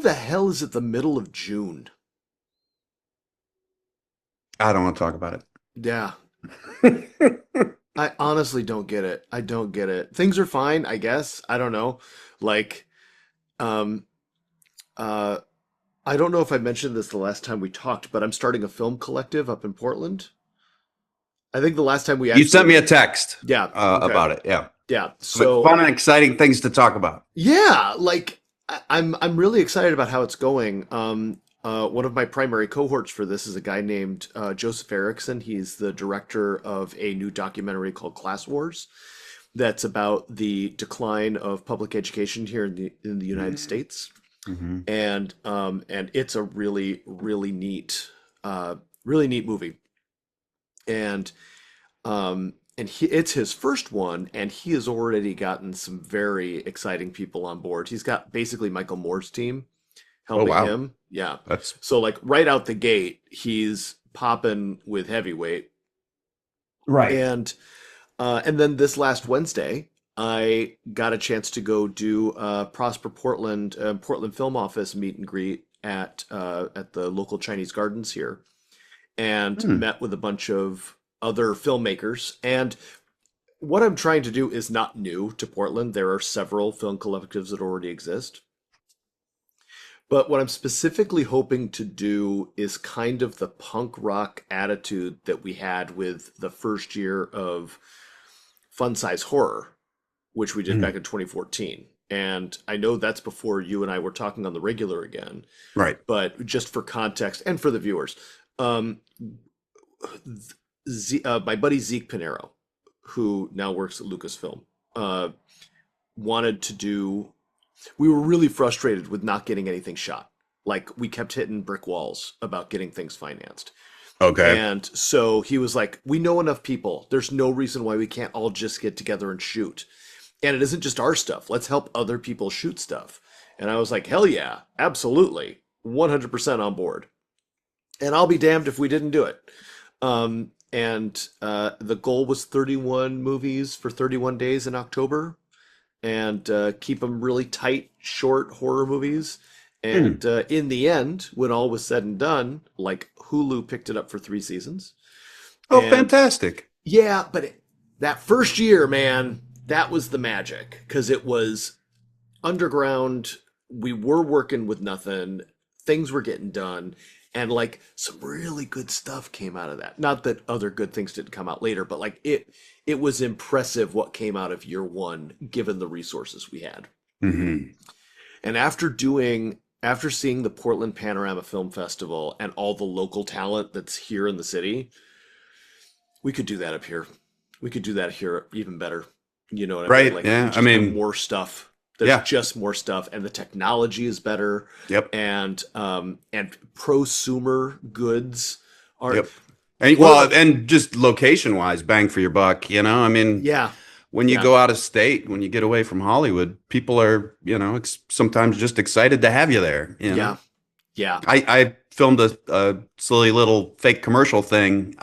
the hell is it the middle of June? I don't want to talk about Yeah, it. I honestly don't get it. I don't get it. Things are fine, I guess. I don't know. Like, um, uh, I don't know if I mentioned this the last time we talked, but I'm starting a film collective up in Portland. I think the last time we You sent actually, me a text yeah, okay, about it. Yeah. yeah. Fun So and exciting things to talk about. yeah, like I'm really excited about how it's going. One of my primary cohorts for this is a guy named Joseph Erickson. He's the director of a new documentary called Class Wars that's about the decline of public education here in the United States. Mm-hmm. And it's a really neat movie. And it's his first one, and he has already gotten some very exciting people on board. He's got basically Michael Moore's team Oh, helping wow. him. Yeah. That's So like right out the gate, he's popping with heavyweight. right. And then this last Wednesday, I got a chance to go do Prosper Portland Portland Film Office meet and greet at the local Chinese gardens here, and Hmm. met with a bunch of other filmmakers. And what I'm trying to do is not new to Portland. There are several film collectives that already exist. But what I'm specifically hoping to do is kind of the punk rock attitude that we had with the first year of Fun Size Horror, which we did back Hmm. in 2014. And I know that's before you and I were talking on the regular again, Right. but just for context and for the viewers, um, my buddy Zeke Pinero, who now works at Lucasfilm, uh, wanted to do. We were really frustrated with not getting anything shot. Like we kept hitting brick walls about getting things financed. Okay. And so he was like, "We know enough people. There's no reason why we can't all just get together and shoot. And it isn't just our stuff. Let's help other people shoot stuff." And I was like, "Hell yeah, absolutely, 100% on board." And I'll be damned if we didn't do it. And the goal was 31 movies for 31 days in October, and keep them really tight, short horror movies. Hmm. And in the end, when all was said and done, like Hulu picked it up for 3 seasons. Oh, And fantastic. yeah, but that first year, man, that was the magic because it was underground. We were working with nothing. Things were getting done. And like some really good stuff came out of that. Not that other good things didn't come out later, but like it was impressive what came out of year one, given the resources we had. Hmm. And after seeing the Portland Panorama Film Festival and all the local talent that's here in the city, we could do that up here. We could do that here even better. You know what I mean? Right. Like we Yeah. I just have mean, more stuff. There's yeah. just more stuff, and the technology is better, Yep. and prosumer goods are Yep. And one of well, the and just location wise, bang for your buck, you know? I mean, yeah, when you yeah, go out of state, when you get away from Hollywood, people are, sometimes just excited to have you there, you know? yeah, yeah. I filmed a silly little fake commercial thing.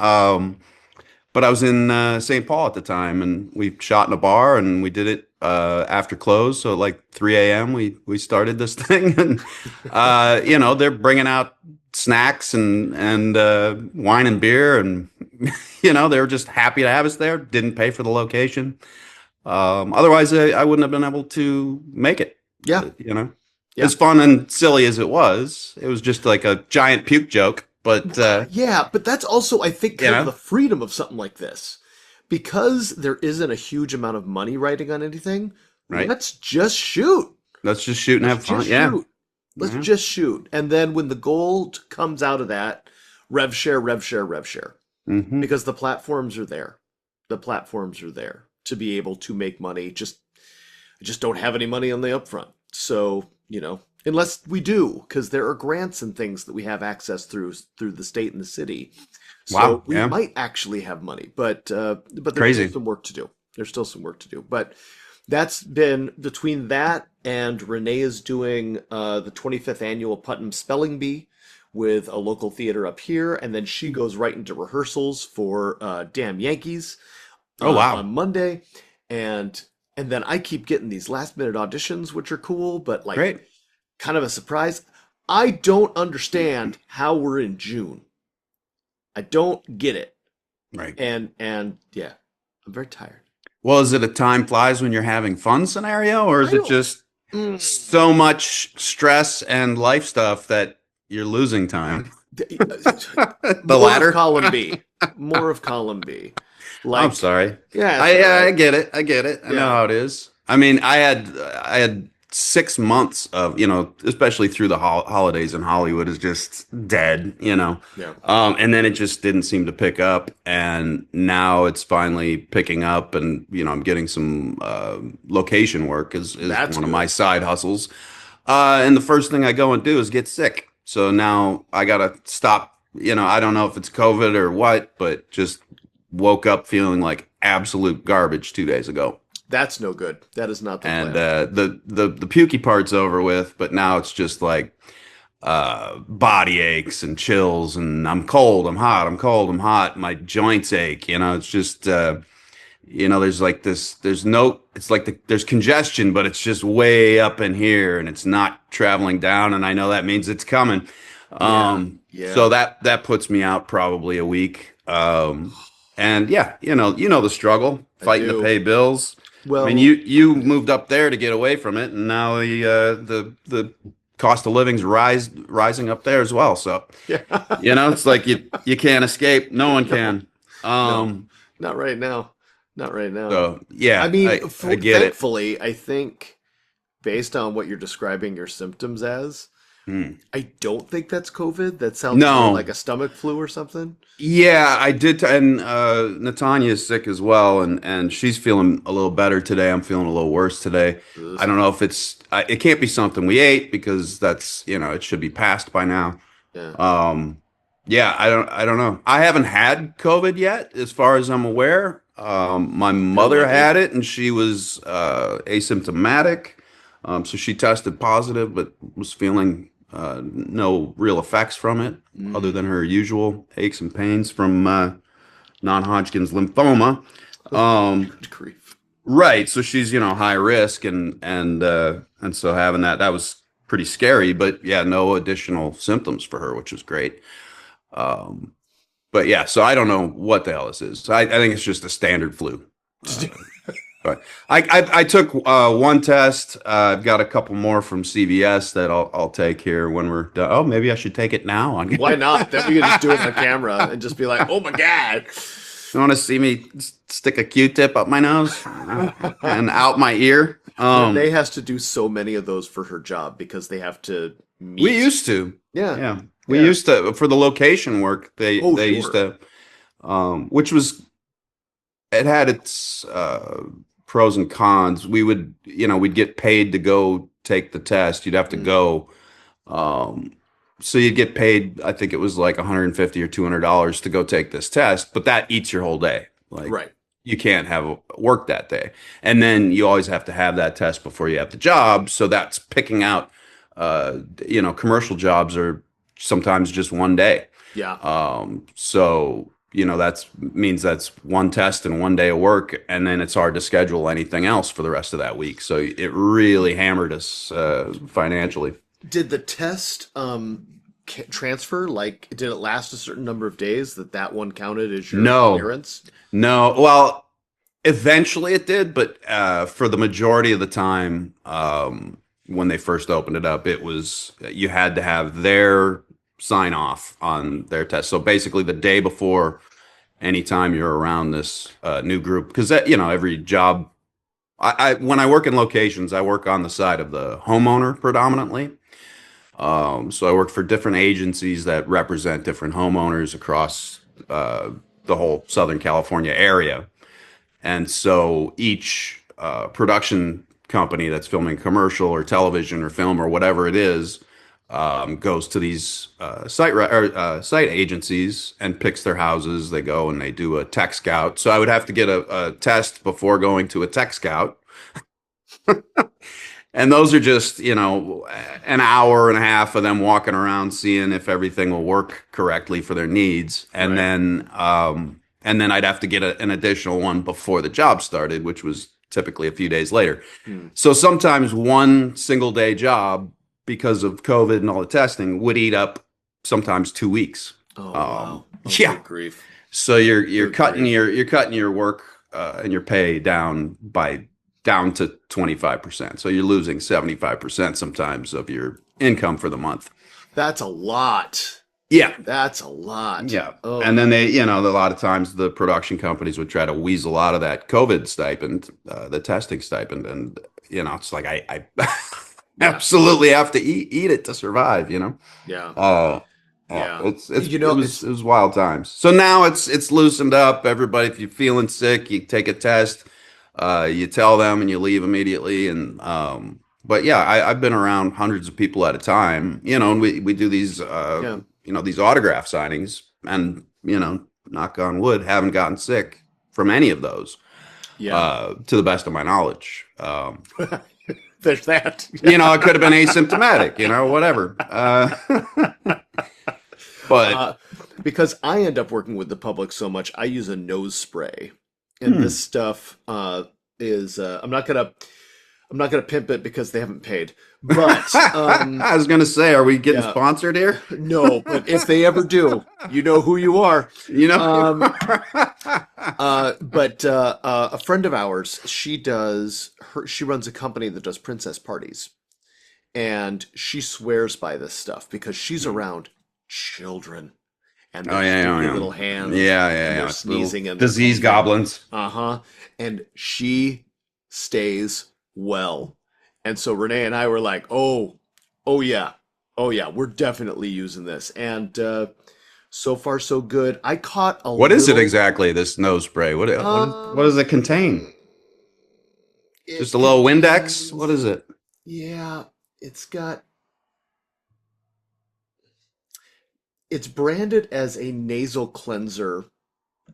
But I was in St. Paul at the time, and we shot in a bar, and we did it after close. So at like 3 a.m. we started this thing, and they're bringing out snacks and wine and beer, and they were just happy to have us there. Didn't pay for the location. Otherwise, I wouldn't have been able to make it. Yeah, As yeah. fun and silly as it was just like a giant puke joke. But Yeah, but that's also, I think, you kind of know, the freedom of something like this. Because there isn't a huge amount of money riding on anything, right? let's just shoot. Let's just shoot and Let's have just fun. Yeah. shoot. Let's Yeah. just shoot. And then when the gold comes out of that, rev share, rev share, rev share. Hmm. Because the platforms are there. The platforms are there to be able to make money. I just don't have any money on the upfront. So, unless we do, because there are grants and things that we have access through the state and the city. So Wow. we Yeah. might actually have money, but there's still Crazy. some work to do. There's still some work to do. But that's been between that and Renee is doing the 25th annual Putnam Spelling Bee with a local theater up here, and then she goes right into rehearsals for Damn Yankees Oh, on wow. Monday, and and then I keep getting these last minute auditions, which are cool, but like Great. kind of a surprise. I don't understand how we're in June. I don't get it. Right. And yeah, I'm very tired. Well, is it a time flies when you're having fun scenario, or is I it don't. just Mm, so much stress and life stuff that you're losing time? The more of latter. column B. More of column B. I'm Like, sorry. yeah, it's all I right. get it. I get it. I know Yeah. how it is. I mean, I had 6 months of, especially through the holidays in Hollywood is just dead, Yeah. and then it just didn't seem to pick up, and now it's finally picking up, and I'm getting some location work is That's one of my good. side hustles, and the first thing I go and do is get sick. So now I gotta stop. I don't know if it's COVID or what, but just woke up feeling like absolute garbage 2 days ago. That's no good. That is not the And plan. the pukey part's over with, but now it's just like body aches and chills, and I'm cold, I'm hot, I'm cold, I'm hot. My joints ache. It's just there's like this. There's no. It's like there's congestion, but it's just way up in here, and it's not traveling down. And I know that means it's coming. Yeah. So Yeah. that puts me out probably a week. And yeah, the struggle, I fighting to do. pay bills. I mean, Well, you moved up there to get away from it, and now the cost of living's rising up there as well. So yeah. it's like you can't escape. No one No. can. No. Um, Not right now. Not right now. so yeah, I mean, I get it. thankfully, I think based on what you're describing your symptoms as, Hmm. I don't think that's COVID. That sounds more like No, a stomach flu or something. yeah, I did, and Natanya is sick as well, and she's feeling a little better today. I'm feeling a little worse today. I Ugh. don't know if it can't be something we ate because that's it should be passed by now. Yeah. Um, yeah, I don't know. I haven't had COVID yet, as far as I'm aware. My You're mother lucky. had it, and she was asymptomatic. So she tested positive, but was feeling no real effects from it, other Mm. than her usual aches and pains from non-Hodgkin's lymphoma. Um, Good grief. right, so she's high risk, and so having that was pretty scary. But yeah, no additional symptoms for her, which was great. Um, but yeah, so I don't know what the hell this is. I think it's just a standard flu. But I took one test. I've got a couple more from CVS that I'll take here when we're done. Oh, maybe I should take it now. Why not? Then we can just do it on camera and just be like, "Oh my god." You want to see me stick a Q-tip up my nose and out my ear? Renee has to do so many of those for her job because they have to We meet. used to, Yeah. yeah, we Yeah. used to for the location work. They Oh, they used sure. to, which was it had its pros and cons. We'd get paid to go take the test. You'd have to Mm. go. So you'd get paid, I think it was like 150 or $200 to go take this test, but that eats your whole day. Like Right. you can't have work that day. And then you always have to have that test before you have the job. So that's picking out, commercial jobs are sometimes just one day. Yeah. So that's means that's one test and one day of work, and then it's hard to schedule anything else for the rest of that week. So it really hammered us financially. Did the test transfer? Like, did it last a certain number of days that one counted as your No, clearance? no. Well, eventually it did, but for the majority of the time, when they first opened it up, it was you had to have their sign off on their test. So basically, the day before, anytime you're around this new group, because every job. When I work in locations, I work on the side of the homeowner predominantly. So I work for different agencies that represent different homeowners across the whole Southern California area. And so each production company that's filming commercial or television or film or whatever it is goes to these site agencies and picks their houses. They go and they do a tech scout. So I would have to get a test before going to a tech scout. And those are just, an hour and a half of them walking around seeing if everything will work correctly for their needs. Right. And then I'd have to get an additional one before the job started, which was typically a few days later. Hmm. So sometimes one single day job because of COVID and all the testing, would eat up sometimes 2 weeks. Oh wow. Oh, Yeah. good grief. So you're Good cutting grief. your work and your pay down to 25%. So you're losing 75% sometimes of your income for the month. That's a lot. Yeah. That's a lot. Yeah. Oh, And then they, a lot of times the production companies would try to weasel out of that COVID stipend, the testing stipend. And, it's like, I absolutely have to eat it to survive, yeah. Yeah, Yeah. it was wild times. So now it's loosened up. Everybody, if you're feeling sick, you take a test, you tell them, and you leave immediately. And but yeah, I've been around hundreds of people at a time. And we do these Yeah. these autograph signings, and knock on wood, haven't gotten sick from any of those. Yeah. To the best of my knowledge. There's that. It could have been asymptomatic. Whatever. But because I end up working with the public so much, I use a nose spray, and this stuff is I'm not gonna pimp it because they haven't paid, but I was gonna say, are we getting yeah. sponsored here? No, but if they ever do, you know who you are. But a friend of ours, she runs a company that does princess parties, and she swears by this stuff because she's around children and Oh, their yeah, stupid yeah. little hands. Yeah, and yeah, they're yeah. sneezing Little and they're disease coughing. goblins. And she stays well. And so Renee and I were like, oh yeah, we're definitely using this. And so far so good. I caught a What is it little, exactly? This nose spray? What Um, does it contain? it Just a little Windex? contains- What is it? Yeah, it's branded as a nasal cleanser.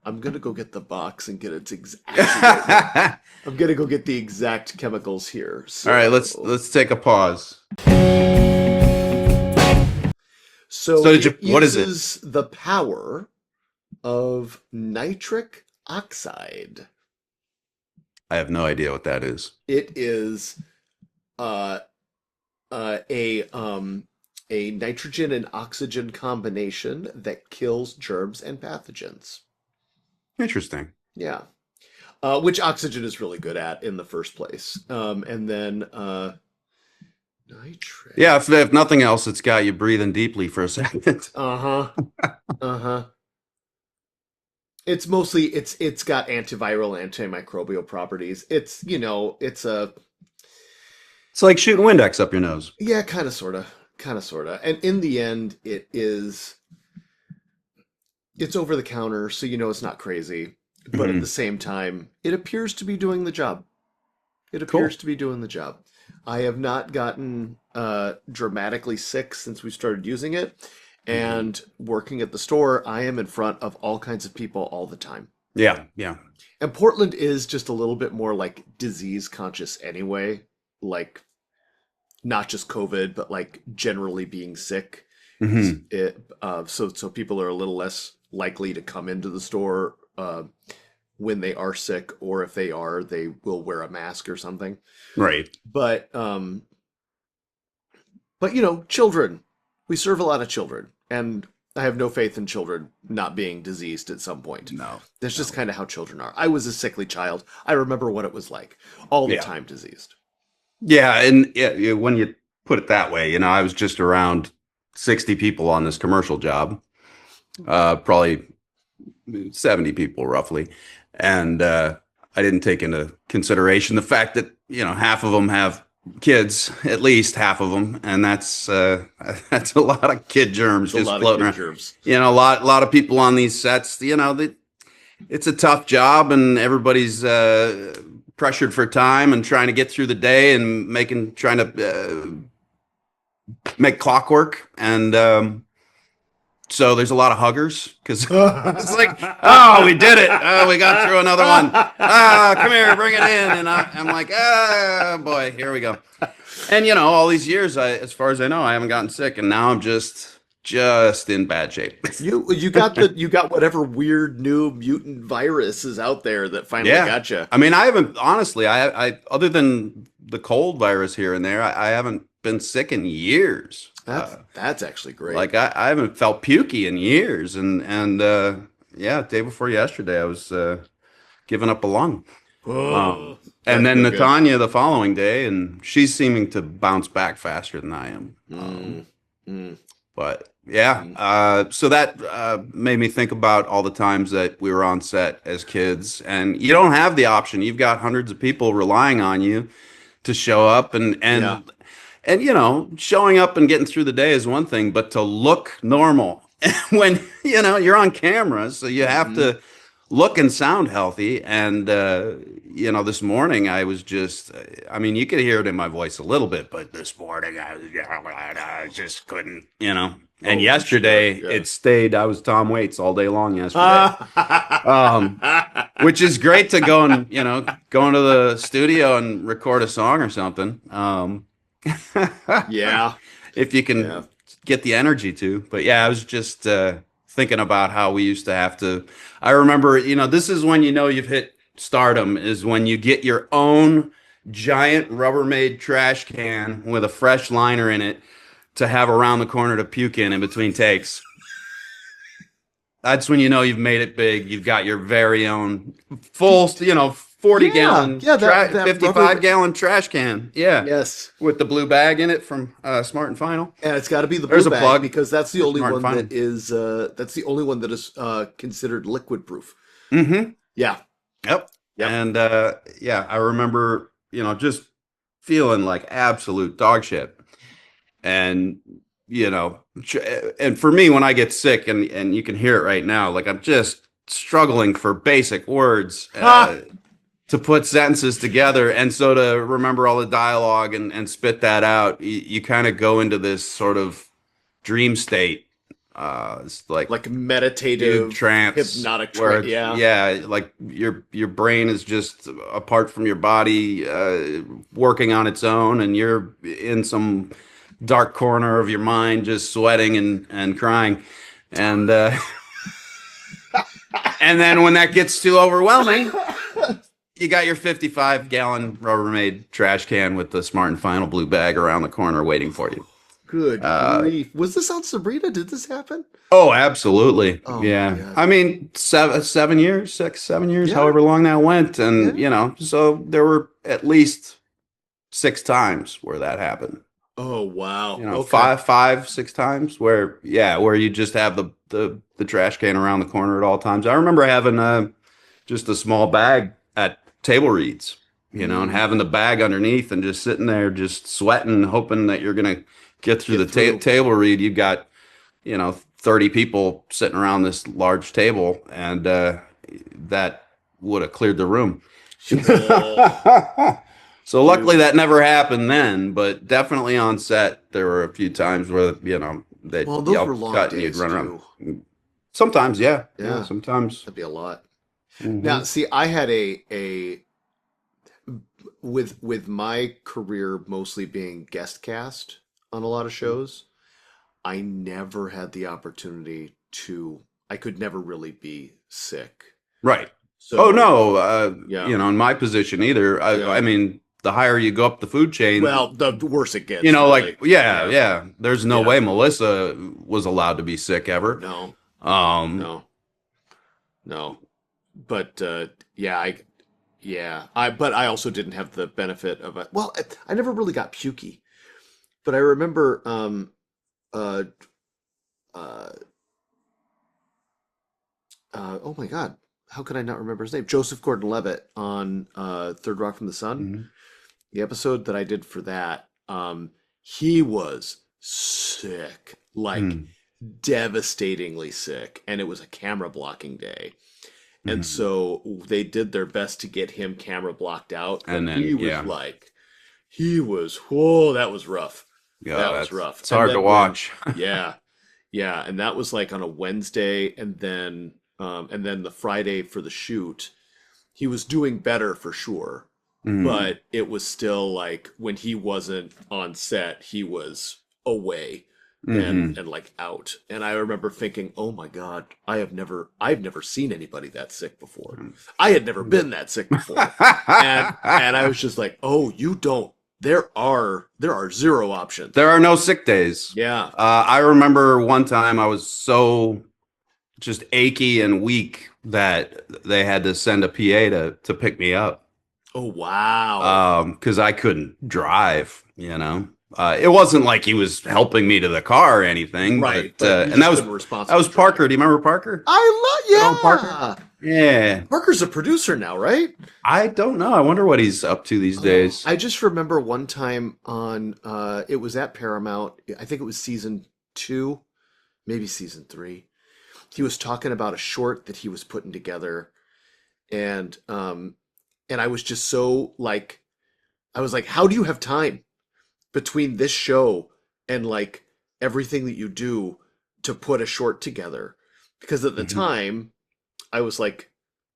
I'm gonna go get the box and get its exact. I'm gonna go get the exact chemicals here. All right, let's take a pause. So So did you- it what is it? uses the power of nitric oxide. I have no idea what that is. It is uh, a nitrogen and oxygen combination that kills germs and pathogens. Interesting. Yeah. Which oxygen is really good at in the first place. And then nitrate. Yeah, if nothing else, it's got you breathing deeply for a second. Uh-huh. Uh-huh. It's mostly it's got antiviral, antimicrobial properties. It's It's like shooting Windex up your nose. yeah, kind of sorta. And in the end it's over the counter, so it's not crazy. But at the same time, it appears to be doing the job. It appears to be doing the job. I have not gotten dramatically sick since we started using it. And working at the store, I am in front of all kinds of people all the time. Yeah, yeah. And Portland is just a little bit more like disease conscious anyway, like not just COVID, but like generally being sick. Mhm. So people are a little less likely to come into the store when they are sick, or if they are, they will wear a mask or something. Right. But children, we serve a lot of children, and I have no faith in children not being diseased at some point. No. That's just kind of how children are. I was a sickly child. I remember what it was like, all the Yeah. time diseased. Yeah, and yeah, when you put it that way, I was just around 60 people on this commercial job, probably 70 people roughly, and I didn't take into consideration the fact that half of them have kids, at least half of them, and that's a lot of kid germs There's just a lot floating of kid around. germs. A lot of people on these sets. It's a tough job, and everybody's pressured for time and trying to get through the day and trying to make clockwork. And so there's a lot of huggers because it's like, oh, we did it. Oh, we got through another one. Come here, bring it in. And I'm like, oh boy, here we go. And all these years, as far as I know, I haven't gotten sick, and now I'm just in bad shape. You got whatever weird new mutant virus is out there that finally got you. I mean, I haven't, honestly, I other than the cold virus here and there, I haven't been sick in years. That's actually great. Like I haven't felt pukey in years, and yeah, day before yesterday, I was giving up a lung. Oh, And that'd then feel good. Natanya the following day, and she's seeming to bounce back faster than I am. Mm, mm, But yeah, mm. so that made me think about all the times that we were on set as kids, and you don't have the option. You've got hundreds of people relying on you to show up, and Yeah. and you know, showing up and getting through the day is one thing, but to look normal when you know you're on camera, so you have Hmm. to look and sound healthy. And you know, this morning I was just, I mean, you could hear it in my voice a little bit, but this morning I just couldn't, you know. And Oh, for sure. yesterday Yeah. it stayed. I was Tom Waits all day long yesterday. Ah. Which is great to go and, you know, go into the studio and record a song or something. Yeah. If you Yeah. can get the energy to. But yeah, I was just thinking about how we used to have to. I remember, you know, this is when you know you've hit stardom, is when you get your own giant Rubbermaid trash can with a fresh liner in it to have around the corner to puke in between takes. That's when you know you've made it big. You've got your very own full, you know, 40 Yeah. gallon, Yeah. That 55 rubber. gallon trash can. Yeah. Yes. With the blue bag in it from Smart and Final. And it's got to be the There's blue a bag plug because that's the for only Smart and one Final. that's the only one that is considered liquid proof. Mm-hmm. Yeah. Yep. Yep. And yeah, I remember, you know, just feeling like absolute dog shit. And, you know, and for me, when I get sick, and you can hear it right now, like I'm just struggling for basic words Ha! to put sentences together. And so to remember all the dialogue and spit that out, you kind of go into this sort of dream state. It's Like fugue meditative, trance hypnotic where trance. Yeah. yeah, like your brain is just apart from your body, working on its own, and you're in some dark corner of your mind just sweating and crying. And and then when that gets too overwhelming, you got your 55-gallon Rubbermaid trash can with the Smart and Final blue bag around the corner waiting for you. Good Uh, grief. Was this on Sabrina? Did this happen? Oh, absolutely. Oh my Yeah. God. I mean, 7 years, 6, 7 years, Yeah. however long that went. And, Yeah. you know, so there were at least 6 times where that happened. Oh wow. You know, Okay. 6 times where, yeah, where you just have the trash can around the corner at all times. I remember having just a small bag at table reads, you know, and Mm. having the bag underneath and just sitting there, just sweating, hoping that you're going to get through Get the through. table read. You've got, you know, 30 people sitting around this large table, and that would have cleared the room. Oh, So luckily dude. that never happened then, but definitely on set there were a few times where, you know, they'd Well, those yell were long cut and you'd days run too. around. Sometimes, yeah, Yeah. sometimes. That'd be a lot. Now, Mhm. see, I had a with my career mostly being guest cast on a lot of shows, I never had the opportunity to, I could never really be sick. Right. Oh So, no, yeah, you know, in my position either. I yeah. mean, the higher you go up the food chain, Well, the worse it you gets, know, like really. yeah, Yeah, yeah. There's no yeah. way Melissa was allowed to be sick ever. No, Um, no, no. But yeah, but I also didn't have the benefit of a, well, I never really got pukey, but I remember uh uh oh my God, how could I not remember his name? Joseph Gordon-Levitt on Third Rock from the Sun. mhm, The episode that I did for that, he was sick, like mhm, devastatingly sick, and it was a camera blocking day. And mhm. so they did their best to get him camera blocked out, but And then yeah, whoa, that was rough. yeah, That was that's rough. it's And hard to then when, watch. yeah, yeah, and that was like on a Wednesday, and then the Friday for the shoot, he was doing better for sure, Mhm, but it was still like when he wasn't on set, he was away mhm. and like out. And I remember thinking, "Oh my God, I've never seen anybody that sick before. I had never been that sick before." And I was just like, "Oh, you don't there are zero options. There are no sick days. Yeah. I remember one time I was so just achy and weak that they had to send a PA to pick me up. Oh wow. Because I couldn't drive, you know. It wasn't like he was helping me to the car or anything, Right. but But you and just that was couldn't that was responsibly Parker. drive. Do you remember Parker? I Oh, love Parker. Yeah. Parker's a producer now, right? I don't know. I wonder what he's up to these days. I just remember one time on it was at Paramount. I think it was season 2, maybe season 3. He was talking about a short that he was putting together, and I was just so like, I was like, how do you have time between this show and like everything that you do to put a short together? Because at the Mhm. time I was like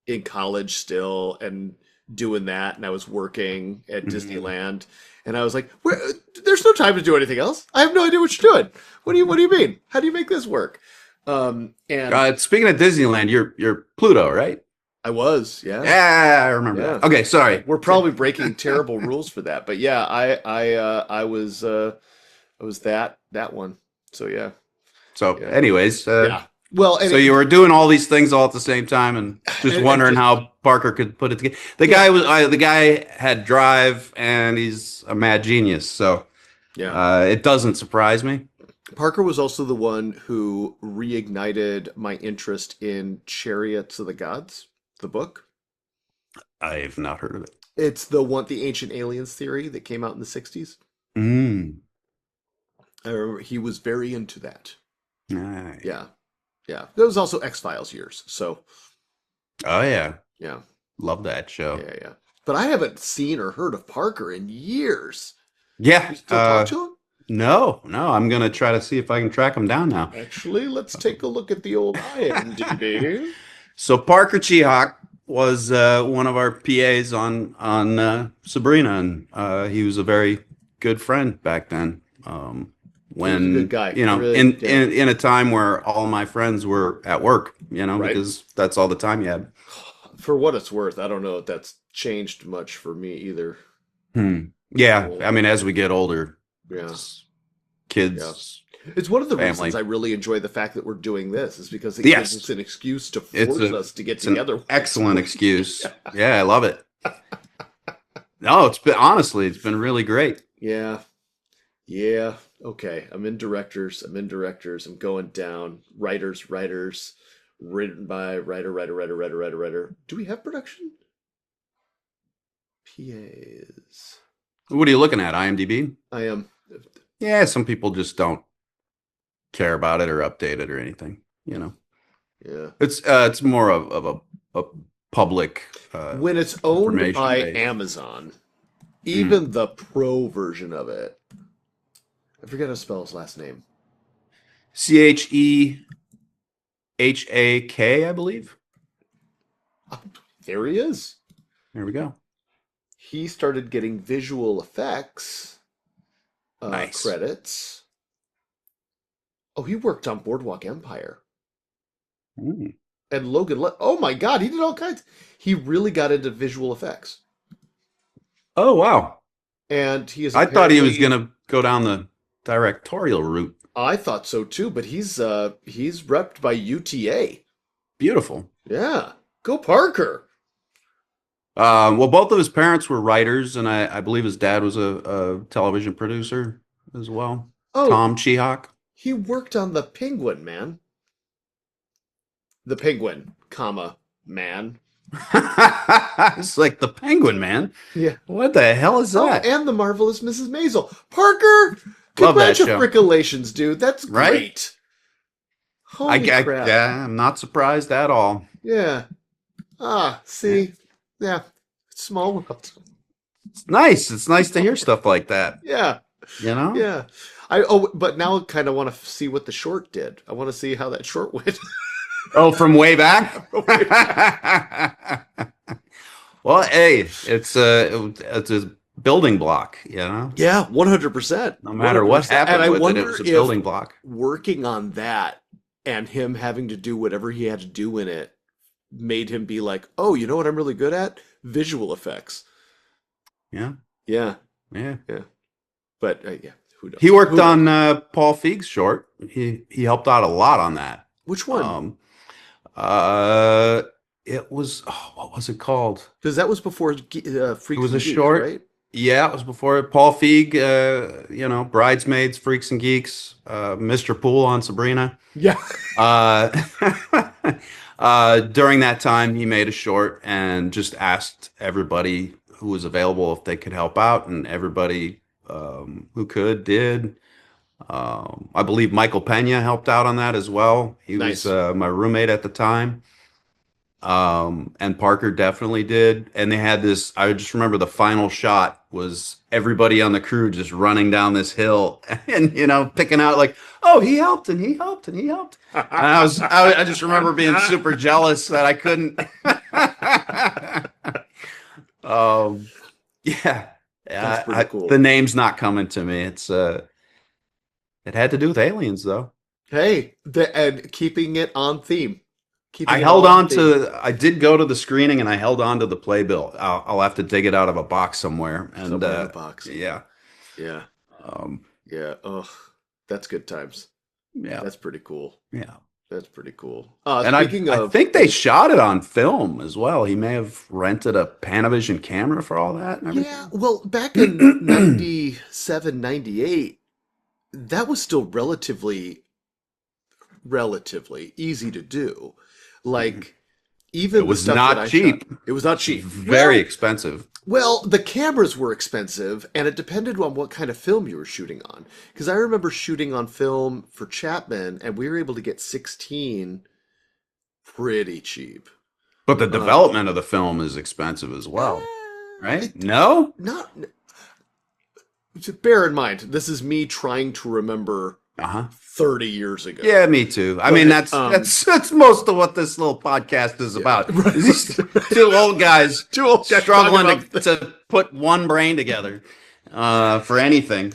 in college still and doing that, and I was working at Mhm. Disneyland, and I was like, there's no time to do anything else. I have no idea what you're doing. What do you mean? How do you make this work? And Speaking of Disneyland, you're Pluto, right? I was, yeah. Yeah, I remember Yeah. that. Okay, sorry. We're probably breaking terrible rules for that, but yeah, I was that one. So yeah, So, yeah, anyways, yeah. Well, and so you were doing all these things all at the same time, and just and wondering just how Parker could put it together. yeah, The guy had drive, and he's a mad genius. So yeah. it doesn't surprise me. Parker was also the one who reignited my interest in Chariots of the Gods, the book. I've not heard of it. It's the ancient aliens theory that came out in the 60s. Mm. I remember he was very into that. Nice. Yeah, yeah. There was also X-Files years, so Oh yeah, yeah, love that show. yeah, yeah. But I haven't seen or heard of Parker in years. Yeah. You still talk to him? No, I'm gonna try to see if I can track him down now. Actually, let's take a look at the old IMDb. So Parker Chihak was one of our PAs on Sabrina, and he was a very good friend back then. He was a good When guy. you know, Really, yeah. in a time where all my friends were at work, you know, Right. because that's all the time you had. For what it's worth, I don't know if that's changed much for me either. Yeah, I mean, as we get older, Yeah, it's yeah. kids, It's one of the family. reasons I really enjoy the fact that we're doing this is because it Yes. gives us an excuse to It's force a us to get it's an together. excellent excuse. Yeah, I love it. No, it's been really great. Yeah, yeah. Okay, I'm in directors. I'm going down. Writers. Written by writer. Do we have production? PAs. What are you looking at? IMDb? I am. Yeah, some people just don't care about it or update it or anything. You know, Yeah. it's more of a public When it's owned information by based. Amazon, even the pro version of it, I forget how to spell his last name. CHEHAK, I believe. There he is. There we go. He started getting visual effects Nice. credits. Oh, he worked on Boardwalk Empire Mm. and Oh my God, he did all kinds. He really got into visual effects, Oh wow! and he is. I thought he was apparently- gonna go down the directorial route. I thought so too, but he's repped by UTA. Beautiful. Yeah, go Parker. Well, both of his parents were writers, and I believe his dad was a television producer as well. Oh, Tom Chihak. he worked on the Penguin, man. The Penguin, comma man. It's like the Penguin, man. Yeah. What the hell is Oh, that? and the marvelous Mrs. Maisel. Parker, Love that show. congratulations, dude. That's Right? great. Holy crap. Yeah, I'm not surprised at all. Yeah. Ah, see? Yeah. Small world. It's nice. It's nice to hear stuff like that. Yeah. You know? Yeah. But now I kind of want to see what the short did. I want to see how that short went. Oh, from way back. Well, hey, it's a building block. You know, Yeah, 100%. no matter what 100%. happened And I with it, wonder it was a if building block. working on that and him having to do whatever he had to do in it made him be like, oh, you know what I'm really good at? Visual effects. Yeah. Yeah. Yeah. Yeah. But yeah, who knows? He worked Who knows? on Paul Feig's short. He helped out a lot on that. Which one? Um, uh, it was, oh, what was it called? Because that was before It Freaks was a and Geeks, short. right? Yeah, it was before Paul Feig, Bridesmaids, Freaks and Geeks, Mr. Poole on Sabrina. Yeah. Uh, during that time, he made a short and just asked everybody who was available if they could help out, and everybody who could did. I believe Michael Pena helped out on that as well. He was Nice. my roommate at the time. And Parker definitely did. And they had this, I just remember the final shot was everybody on the crew just running down this hill and, picking out like, oh, he helped and he helped and he helped. And I just remember being super jealous that I couldn't. Yeah. That's pretty cool. The name's not coming to me. It had to do with aliens though. Hey, and keeping it on theme. I held on to. I did go to the screening, and I held on to the playbill. I'll have to dig it out of a box somewhere. And Somewhere in a box. yeah, Yeah. um, Yeah. Oh, that's good times. yeah, That's pretty cool. yeah. That's pretty cool. And Speaking I of, think they shot it on film as well. He may have rented a Panavision camera for all that and everything. yeah, well, back in 97, 98, that was still relatively easy to do. Like, even It the was stuff not that I cheap. shot, it was not cheap. Very expensive. Well, the cameras were expensive, and it depended on what kind of film you were shooting on. Because I remember shooting on film for Chapman, and we were able to get 16 pretty cheap. But the development of the film is expensive as well, right? No? Not. Bear in mind, this is me trying to remember Uh-huh. 30 years ago. Yeah, me too. I mean, that's most of what this little podcast is about. These two old guys Two old guys struggling talking about to put one brain together for anything.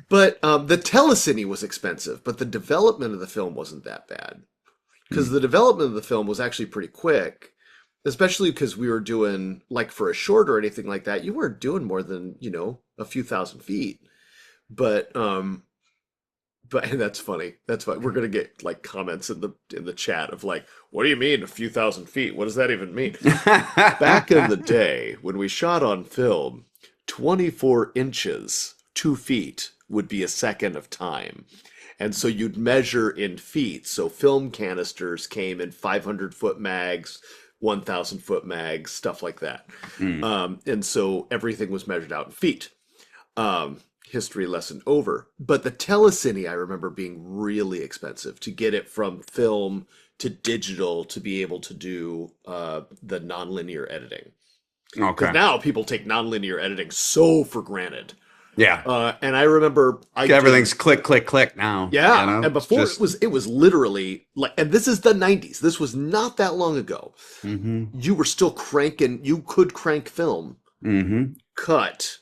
But the telecine was expensive, but the development of the film wasn't that bad. Because the development of the film was actually pretty quick, especially because we were doing, like for a short or anything like that, you weren't doing more than, a few thousand feet. But and that's funny. That's why we're gonna get like comments in the chat of like, what do you mean a few thousand feet? What does that even mean? Back in the day when we shot on film, 24 inches, 2 feet would be a second of time. And so you'd measure in feet. So film canisters came in 500-foot mags, 1,000-foot mags, stuff like that. And so everything was measured out in feet. History lesson over. But the telecine, I remember being really expensive to get it from film to digital to be able to do the nonlinear editing. Okay. Because now people take nonlinear editing so for granted. Yeah. And I remember Everything's click, click, click now. Yeah, and before it was literally like, and this is the 90s. This was not that long ago. You were still cranking. You could crank film, cut,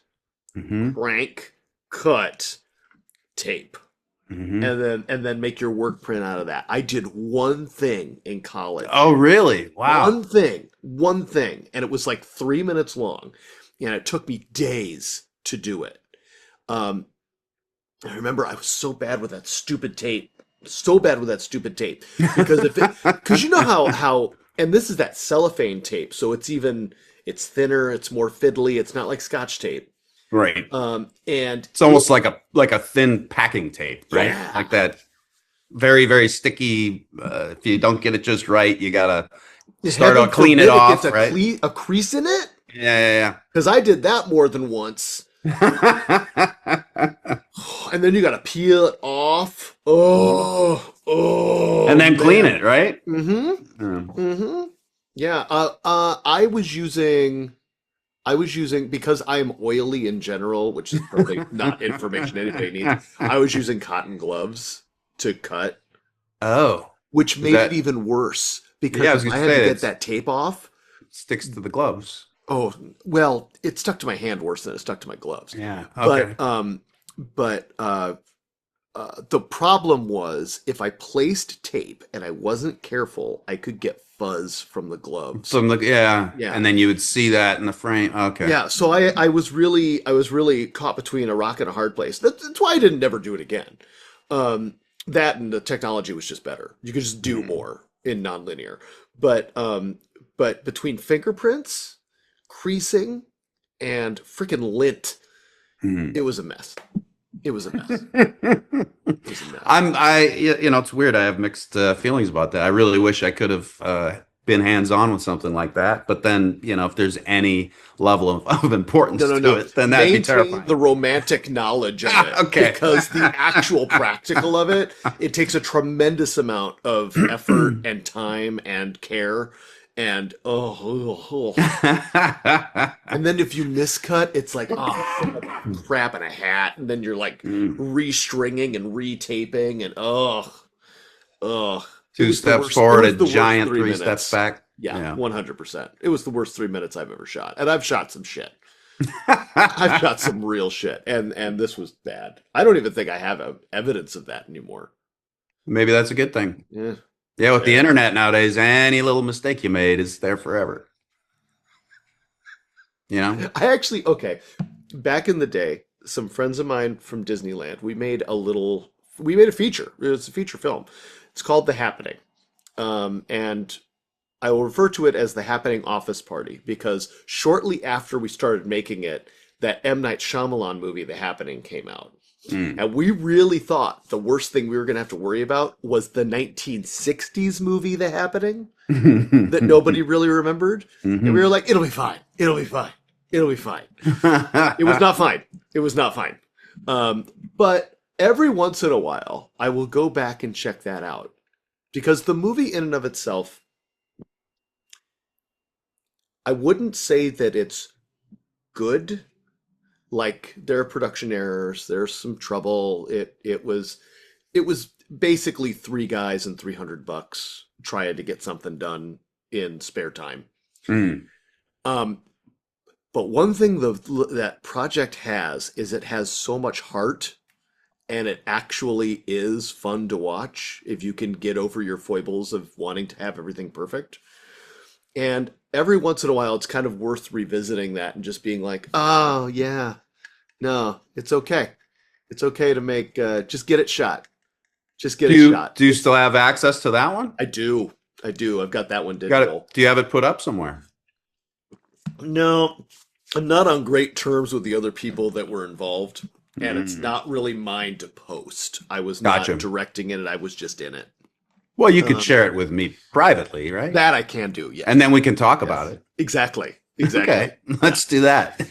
crank, cut, tape, and then make your work print out of that. I did one thing in college. Oh, really? Wow. One thing, and it was like 3 minutes long, and it took me days to do it. I remember I was so bad with that stupid tape, because you know how, and this is that cellophane tape, so it's thinner, it's more fiddly, it's not like Scotch tape. Right. And It's almost like a thin packing tape, right? Yeah. Like that very, very sticky. If you don't get it just right, you gotta start to clean it off, right? A crease in it? Yeah. Because I did that more than once. And then you gotta peel it off. Oh, And then clean man. it, right? Yeah. I was using because I'm oily in general, which is probably not information anybody needs. I was using cotton gloves to cut, Oh, which made that- it even worse because Yeah, I was if gonna I had to say, get it's- that tape off. sticks to the gloves. Oh, well, it stuck to my hand worse than it stuck to my gloves. Yeah. Okay. But the problem was if I placed tape and I wasn't careful, I could get fuzz from the gloves. Some look, yeah. Yeah. And then you would see that in the frame. Okay. Yeah, so I was really caught between a rock and a hard place. That's why I didn't never do it again. That and the technology was just better. You could just do more in nonlinear. But between fingerprints, creasing, and freaking lint, Mhm. it was a mess. It was a mess. It was a mess. It's weird. I have mixed feelings about that. I really wish I could have been hands-on with something like that. But then, if there's any level of importance No, no, to no. it, then that'd be Maintain terrifying. the romantic knowledge of it. Okay. Because the actual practical of it, it takes a tremendous amount of effort and time and care. And and then if you miscut, it's like, crap in a hat. And then you're like restringing and retaping and It Two was the steps worst- forward, it was a the worst giant 3 three minutes. steps back. Yeah, 100%. It was the worst 3 minutes I've ever shot. And I've shot some shit. I've shot some real shit. And this was bad. I don't even think I have evidence of that anymore. Maybe that's a good thing. Yeah. Yeah, with the Yeah. internet nowadays, any little mistake you made is there forever. Okay, back in the day, some friends of mine from Disneyland, we made a feature. It's a feature film. It's called The Happening. And I will refer to it as The Happening Office Party because shortly after we started making it, that M. Night Shyamalan movie, The Happening, came out. And we really thought the worst thing we were going to have to worry about was the 1960s movie, The Happening, that nobody really remembered. And we were like, it'll be fine. It'll be fine. It'll be fine. It was not fine. It was not fine. But every once in a while, I will go back and check that out because the movie in and of itself, I wouldn't say that it's good. Like there are production errors, there's some trouble. It was basically three guys and $300 trying to get something done in spare time. But one thing that project has is it has so much heart, and it actually is fun to watch if you can get over your foibles of wanting to have everything perfect. And every once in a while, it's kind of worth revisiting that and just being like, oh, yeah, no, it's okay. It's okay to make, just get it shot. Just get it shot. Do you still have access to that one? I do. I've got that one Got digital. it. Do you have it put up somewhere? No, I'm not on great terms with the other people that were involved, and it's not really mine to post. I was not Gotcha. directing it, I was just in it. Well, you could share it with me privately, right? That I can do, yes. And then we can talk about it. Exactly. Okay, let's do that.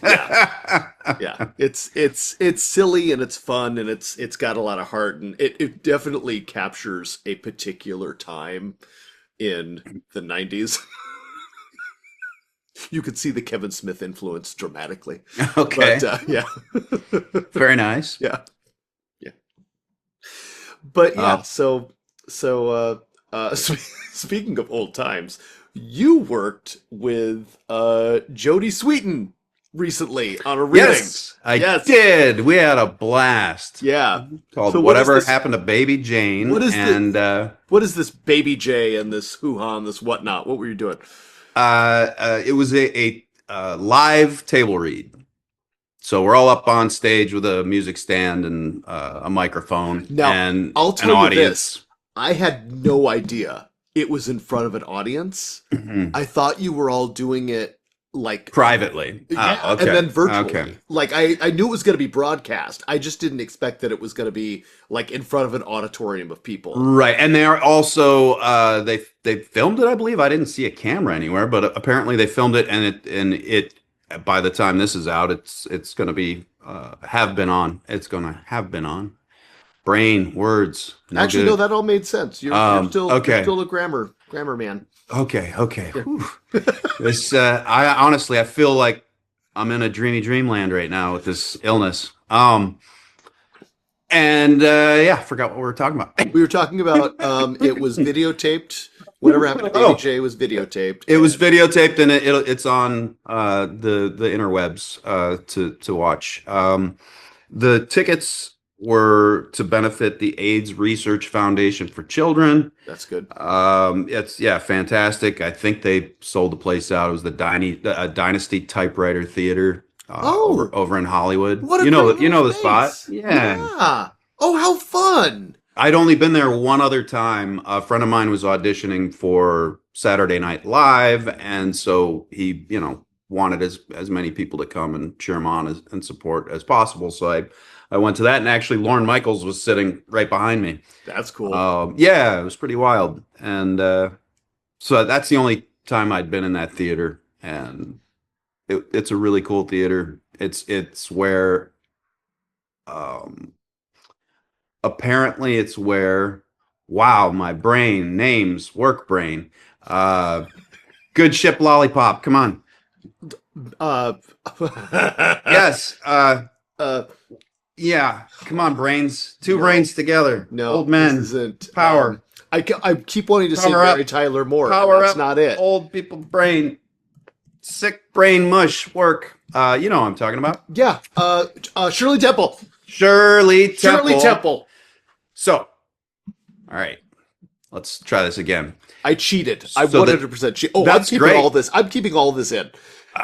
Yeah. It's silly and it's fun and it's got a lot of heart, and it definitely captures a particular time in the 90s. You could see the Kevin Smith influence dramatically. Okay, But yeah. very nice. Yeah. But yeah, Uh, speaking of old times, you worked with Jodie Sweetin recently on a reading. Yes, I Yes. did. We had a blast. Yeah. Called So what is Whatever this- Happened to Baby Jane. What is and What is this Baby J and this hoo-ha and this whatnot? What were you doing? it was a live table read. So we're all up on stage with a music stand and a microphone Now, and I'll an tell you audience. I had no idea it was in front of an audience. Mhm. I thought you were all doing it like Privately. yeah, Okay. and then virtually. Okay. Like I knew it was going to be broadcast. I just didn't expect that it was going to be like in front of an auditorium of people. Right, and they are also they filmed it. I believe I didn't see a camera anywhere, but apparently they filmed it, and it by the time this is out, it's going to be have been on. It's going to have been on. Brain words. No Actually, good. no, that all made sense. You're okay. you're still a grammar man. Okay. Whew. This I honestly I feel like I'm in a dreamy dreamland right now with this illness. Yeah, I forgot what we were talking about. We were talking about it was videotaped. Whatever happened to Baby Oh. J was videotaped. It was videotaped and it's on the interwebs to watch. The tickets were to benefit the AIDS Research Foundation for Children. That's good. It's yeah, fantastic. I think they sold the place out. It was the Dynasty Typewriter Theater Oh, over in Hollywood. what a great You little know the spot. space. Yeah. Yeah. Oh, how fun. I'd only been there one other time. A friend of mine was auditioning for Saturday Night Live, and so he, wanted as many people to come and cheer him on and support as possible. So I went to that, and actually Lorne Michaels was sitting right behind me. That's cool. Yeah, it was pretty wild, and so that's the only time I'd been in that theater, and it's a really cool theater. It's where um, apparently it's where wow, my brain names work brain. Uh, Good ship lollipop. Come on. Uh, Yes. uh, Yeah. Come on, brains. Two brains together. no, Old men. this isn't. Power. I keep wanting to say Power up. Mary Tyler Moore. Power That's up. not it. Old people brain. Sick brain mush work. You know what I'm talking about. Yeah. Shirley Temple. Shirley Temple. Shirley Temple. So, all right. Let's try this again. I cheated. I So 100% cheated. Oh, that's I'm keeping great. all this. I'm keeping all this in.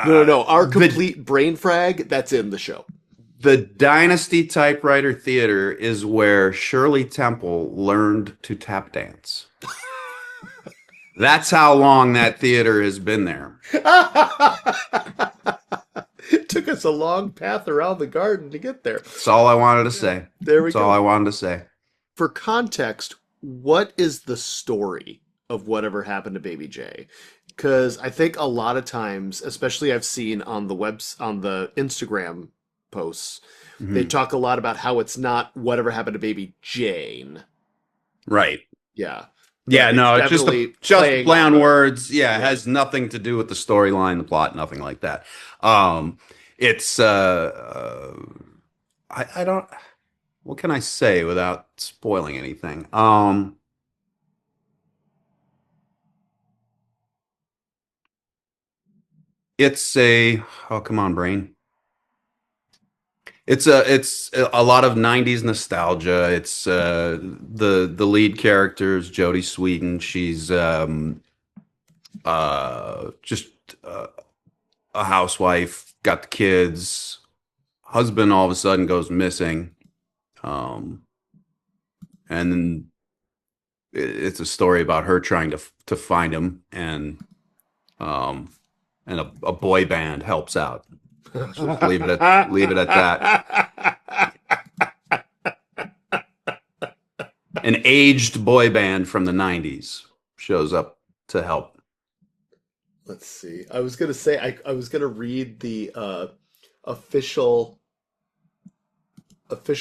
No. Our complete brain frag, that's in the show. The Dynasty Typewriter Theater is where Shirley Temple learned to tap dance. That's how long that theater has been there. It took us a long path around the garden to get there. That's all I wanted to say. There we That's go. all I wanted to say. For context, what is the story of whatever happened to Baby J? Because I think a lot of times, especially I've seen on the on the Instagram posts, they Mhm. talk a lot about how it's not whatever happened to Baby Jane. Right. Yeah. Yeah, It's no, it's definitely just playing play on on- words. Yeah, it Yeah. has nothing to do with the storyline, the plot, nothing like that. It's I don't what can I say without spoiling anything? It's a oh come on, brain. It's a lot of 90s nostalgia. It's the lead character is Jodie Sweetin. She's just a housewife, got the kids. Husband all of a sudden goes missing. Um, and then it's a story about her trying to find him, um and a boy band helps out. Just leave it at that. An aged boy band from the 90s shows up to help. Let's see. I was gonna say I was gonna read the official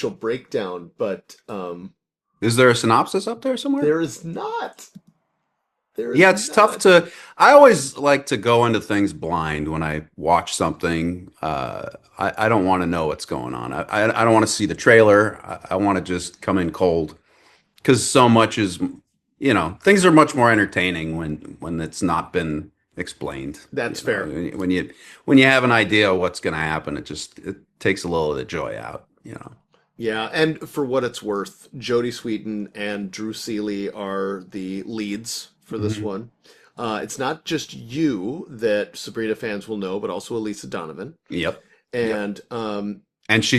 breakdown, but Is there a synopsis up there somewhere? there is not. There is Yeah, it's tough not. to. I always like to go into things blind when I watch something. I don't want to know what's going on. I don't want to see the trailer. I want to just come in cold because so much is, things are much more entertaining when it's not been explained. That's You know, fair. when you have an idea of what's going to happen, it takes a little of the joy out. Yeah, and for what it's worth, Jodie Sweetin and Drew Seeley are the leads for this Mhm. one. It's not just you that Sabrina fans will know, but also Elisa Donovan. Yep. And And she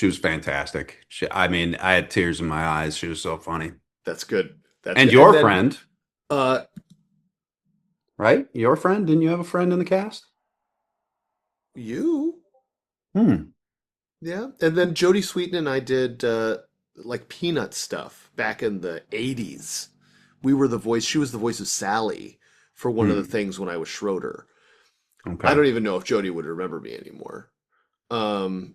was fantastic. I mean, I had tears in my eyes. She was so funny. that's good. That's And good. your then, friend, uh, right? Your friend? Didn't you have a friend in the cast? you, Hmm. yeah. And then Jodie Sweetin and I did like Peanut stuff back in the '80s. We were the voice. She was the voice of Sally for one of the things when I was Schroeder. Okay. I don't even know if Jodie would remember me anymore. Um,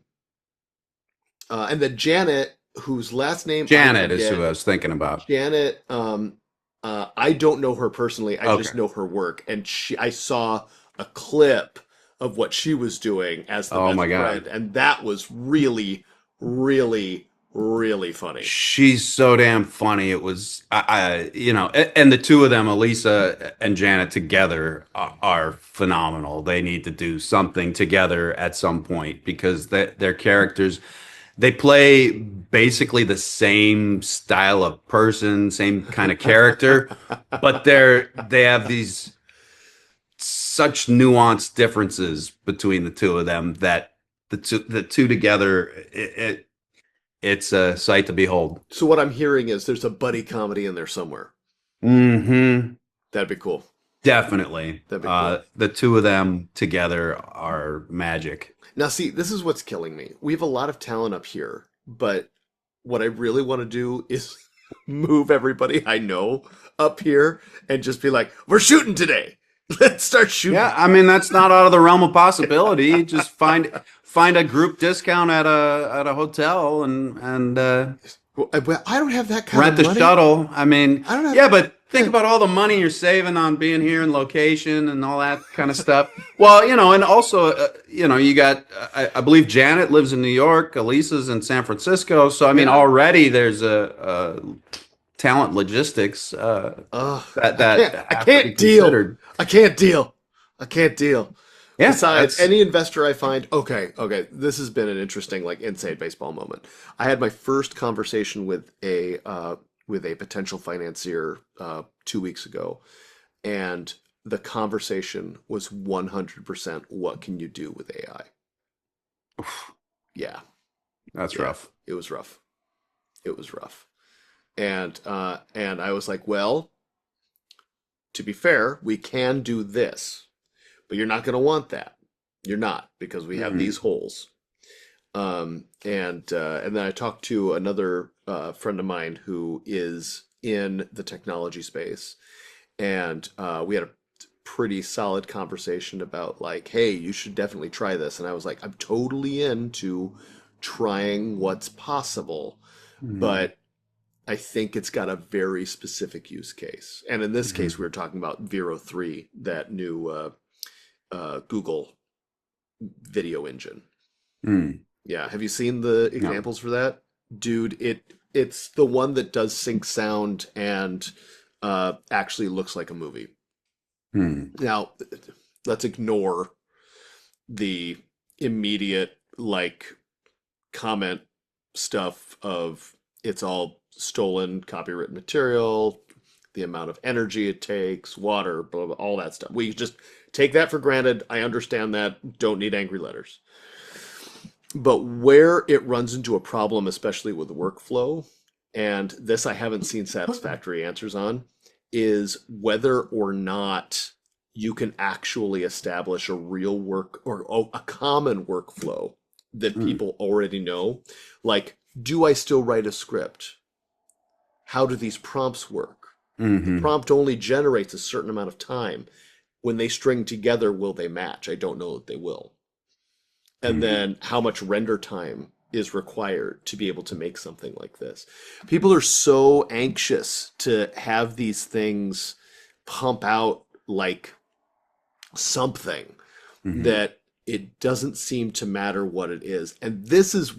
and then Janet, whose last name I Janet is forget, who I was thinking about. Janet, I don't know her personally. I just Okay. know her work, and I saw a clip of what she was doing as the Oh best my God. friend, and that was really, really, really funny. She's so damn funny. It was, and the two of them, Elisa and Janet together are phenomenal. They need to do something together at some point because their characters, they play basically the same style of person, same kind of character, but they have these such nuanced differences between the two of them that the two together it's a sight to behold. So what I'm hearing is there's a buddy comedy in there somewhere. Hmm. That'd be cool. Definitely. That'd be cool. The two of them together are magic. Now, see, this is what's killing me. We have a lot of talent up here, but what I really want to do is move everybody I know up here and just be like, we're shooting today. Let's start Yeah, shooting. I mean that's not out of the realm of possibility. Just find a group discount at a hotel and Well, I don't have that kind rent of the money. shuttle. I mean, I don't have. yeah, but think about all the money you're saving on being here and location and all that kind of stuff. Well, and also, you got, I believe Janet lives in New York, Elisa's in San Francisco. So, I mean, Yeah. already there's a talent logistics I can't. that I have to be can't deal. considered. I can't deal. I can't deal. Yeah, Besides, that's, any investor I find, okay, this has been an interesting, like, inside baseball moment. I had my first conversation with a potential financier 2 weeks ago, and the conversation was 100% what can you do with AI? Yeah, that's yeah, rough. it was rough. It was rough, and I was like, well, to be fair, we can do this, but you're not going to want that. You're not because we have Mhm. these holes. And then I talked to another friend of mine who is in the technology space, and we had a pretty solid conversation about like, hey, you should definitely try this. And I was like, I'm totally into trying what's possible, Mhm. but I think it's got a very specific use case. And in this case, Mhm. we were talking about Vero 3, that new Google video engine. Mhm. Yeah, have you seen the No. examples for that? Dude, it's the one that does sync sound and actually looks like a movie. Mhm. Now, let's ignore the immediate like comment stuff of it's all stolen copyright material, the amount of energy it takes, water, blah, blah, all that stuff. We just take that for granted. I understand that. Don't need angry letters. But where it runs into a problem, especially with workflow, and this I haven't seen satisfactory answers on, is whether or not you can actually establish a real work or a common workflow that Mhm. people already know. Like, do I still write a script? How do these prompts work? The Mhm. prompt only generates a certain amount of time. When they string together, will they match? I don't know that they will. And Mhm. then how much render time is required to be able to make something like this. People are so anxious to have these things pump out like something Mhm. that it doesn't seem to matter what it is. And this is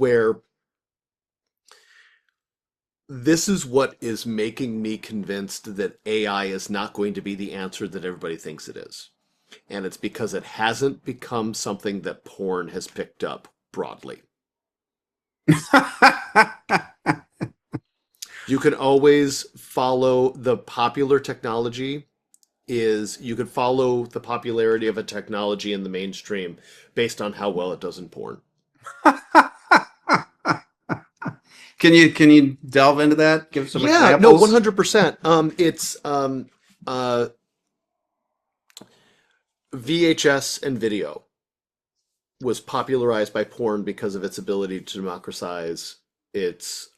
what is making me convinced that AI is not going to be the answer that everybody thinks it is. And it's because it hasn't become something that porn has picked up broadly. You can always follow the popular technology is you could follow the popularity of a technology in the mainstream based on how well it does in porn. Can you delve into that? Give some Yeah, no, examples. 100%. It's uh VHS and video was popularized by porn because of its ability to democratize its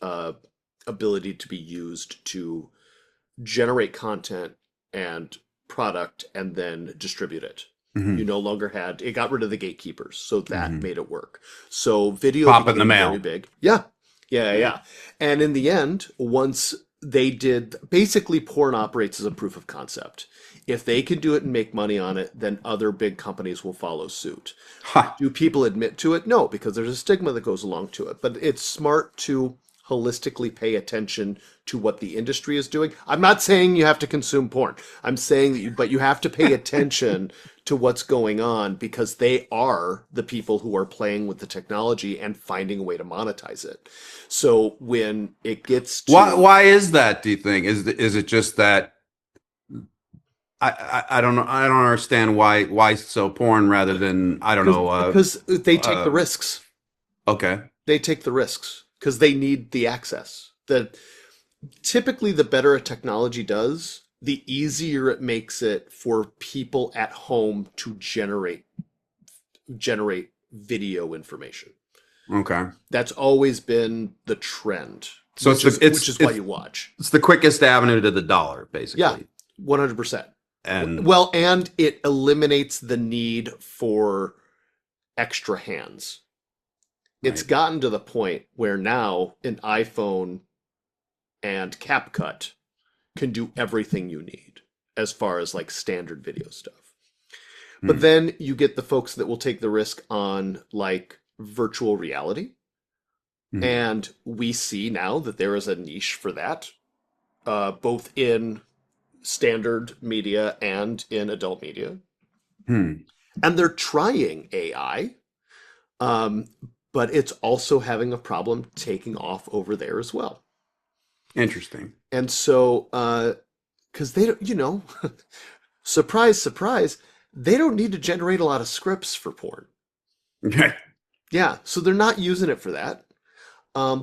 ability to be used to generate content and product and then distribute it. You Hmm. no longer had it got rid of the gatekeepers, so that Hmm. made it work. So video Pop in the became very mail. big. Yeah. Yeah, Yeah. yeah. And in the end, once they did basically porn operates as a proof of concept. If they can do it and make money on it, then other big companies will follow suit. Ha. Do people admit to it? No, because there's a stigma that goes along to it. But it's smart to holistically pay attention to what the industry is doing. I'm not saying you have to consume porn. I'm saying that you have to pay attention to what's going on because they are the people who are playing with the technology and finding a way to monetize it. So when it gets to Why is that, do you think? Is it just that I don't know. I don't understand why so porn rather than I don't know. because they take the risks. Okay. They take the risks because they need the access. Typically the better a technology does, the easier it makes it for people at home to generate video information. Okay. That's always been the trend. So which is why you watch. It's the quickest avenue to the dollar, basically. Yeah, 100%. And Well, and it eliminates the need for extra hands. It's right. gotten to the point where now an iPhone and CapCut can do everything you need as far as like standard video stuff. But then you get the folks that will take the risk on like virtual reality. And we see now that there is a niche for that, both in standard media and in adult media. And they're trying AI, but it's also having a problem taking off over there as well. Interesting. And so, because they don't, surprise, surprise, they don't need to generate a lot of scripts for porn. Okay. Yeah, so they're not using it for that.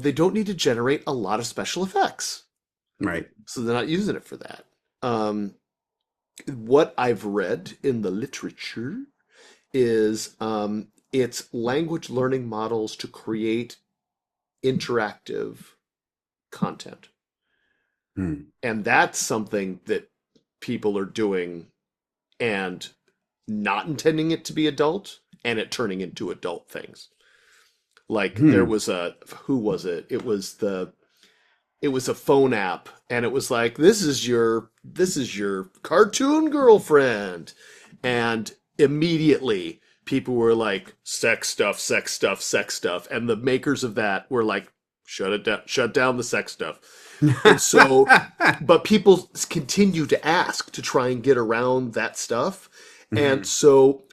They don't need to generate a lot of special effects. Right. So they're not using it for that. What I've read in the literature is it's language learning models to create interactive content. And that's something that people are doing and not intending it to be adult and it turning into adult things. Like there was who was it? It was a phone app and it was like, this is your cartoon girlfriend. And immediately people were like, sex stuff, sex stuff, sex stuff. And the makers of that were like, shut down the sex stuff. And so, but people continue to ask to try and get around that stuff. And so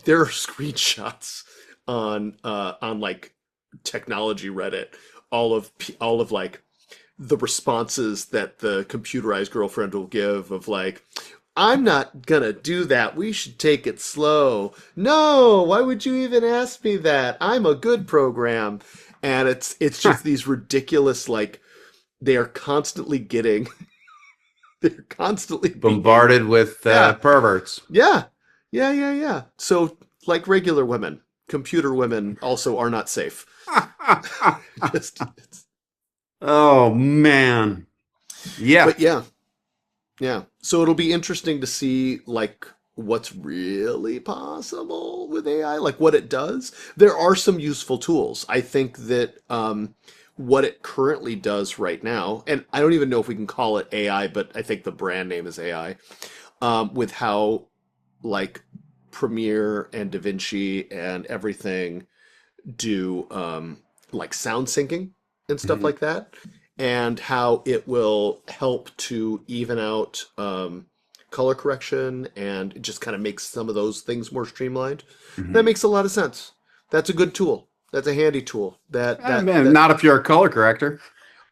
there are screenshots on like technology Reddit, all of like the responses that the computerized girlfriend will give of like, I'm not gonna do that. We should take it slow. No, why would you even ask me that? I'm a good program. And it's just these ridiculous, like, they are constantly getting, they're constantly bombarded with perverts. Yeah. So, like regular women, computer women also are not safe. Oh man. Yeah. But yeah. So it'll be interesting to see like what's really possible with AI, like what it does. There are some useful tools. I think that what it currently does right now, and I don't even know if we can call it AI, but I think the brand name is AI, with how like Premiere and DaVinci and everything do like sound syncing and stuff like that, and how it will help to even out color correction and just kind of makes some of those things more streamlined. That makes a lot of sense. That's a good tool. That's a handy tool. Not if you're a color corrector.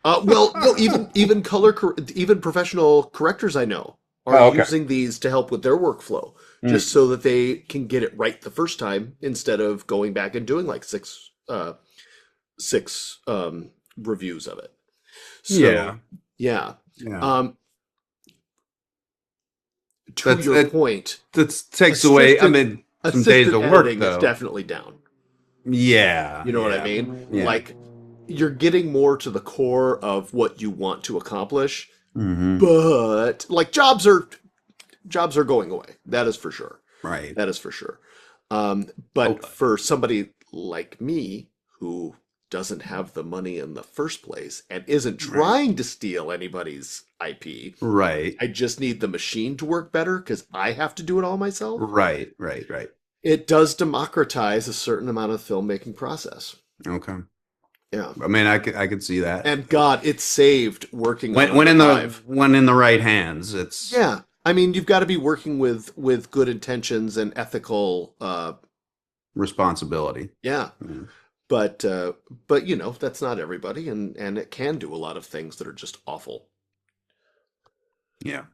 Well, no, even even professional correctors I know are using these to help with their workflow, just so that they can get it right the first time instead of going back and doing like six reviews of it. So, yeah. To your point, that takes away. I mean, some days of work editing though. is definitely down. Yeah, You know what I mean? Yeah. Like you're getting more to the core of what you want to accomplish, but like jobs are going away. That is for sure. Right. That is for sure. But for somebody like me who doesn't have the money in the first place and isn't trying to steal anybody's IP, Right. I just need the machine to work better because I have to do it all myself. Right. It does democratize a certain amount of filmmaking process. Okay. Yeah. I mean, I could see that. And God, it's saved working on When a in the drive. when in the right hands, it's Yeah. I mean, you've got to be working with good intentions and ethical responsibility. yeah. Yeah. But that's not everybody, and it can do a lot of things that are just awful. Yeah.